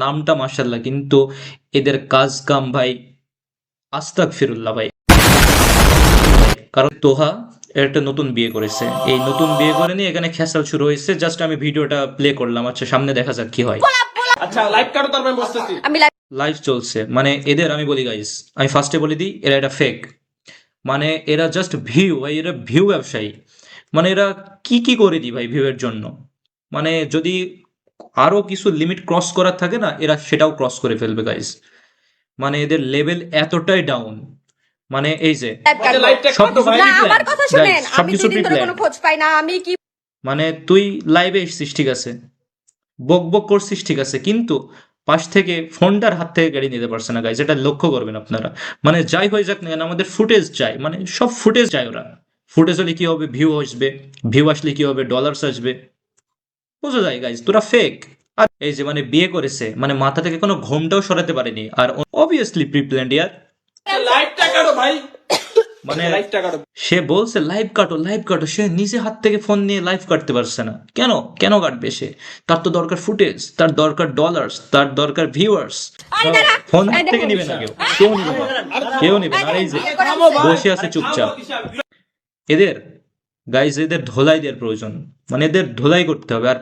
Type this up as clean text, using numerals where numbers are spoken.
নামটা মাশাল্লাহ, কিন্তু এদের কাজ কাম ভাই আস্তাগফিরুল্লাহ ভাই। কারণ তোহা একটা নতুন বিয়ে করেছে, এই নতুন বিয়ে করে নিয়ে এখানে খেসাল শুরু হয়েছে। জাস্ট আমি ভিডিওটা প্লে করলাম, আচ্ছা সামনে দেখা যাক কি হয়। আচ্ছা লাইভ কাটো, তারপর আমি বসতেছি। লাইভ চলছে, মানে এদের আমি বলি গাইস, আমি ফার্স্টে বলে দিই এরা এটা ফেক, মানে এরা জাস্ট ভিউ ভাই, এরা ভিউ ব্যবসায়ী। মানে এরা কি কি করে দিই ভাই ভিউ এর জন্য, মানে যদি আরো কিছু লিমিট ক্রস করার থাকে না, এরা সেটাও ক্রস করে ফেলবে গাইস। মানে এদের লেভেল এতটাই ডাউন, মানে এই যে সবকিছু মানে তুই লাইভে এসছিস ঠিক আছে, বক বক করছিস ঠিক আছে, কিন্তু পাশ থেকে ফোনটার হাত থেকে গাড়ি নিতে পারছে না গাইজ, এটা লক্ষ্য করবেন আপনারা। মানে যাই হয়ে যাক না কেন, আমাদের ফুটেজ চাই, মানে সব ফুটেজ চাই ওরা। ফুটেজ হলে কি হবে, ভিউ আসবে, ভিউ আসলে কি হবে, ডলার্স আসবে, বোঝা যায় গাইজ তোরা ফেক। আর এই যে মানে বিয়ে করেছে, মানে মাথা থেকে কোনো ঘোমটাও সরাতে পারেনি, আর অবভিয়াসলি প্রিপ্ল্যান্ড ইয়ার। লাইভটা কাটো ভাই, মানে লাইভটা কাটো। সে বলছে লাইভ কাটো লাইভ কাটো, সে নিজে হাত থেকে ফোন নিয়ে লাইভ কাটতে পারছে না কেন? কেন কাটবে সে? তার তো দরকার ফুটেজ, তার দরকার ডলার্স, তার দরকার ভিউয়ার্স। ফোন হাত থেকে নিবে না কেউ, কেউ নিবে না, কেউ নিবে না। আর এই যে বসে আছে চুপচাপ, এদের গাইজ এদের ধোলাই দেওয়ার প্রয়োজন, মানে এদের ধোলাই করতে হবে। আর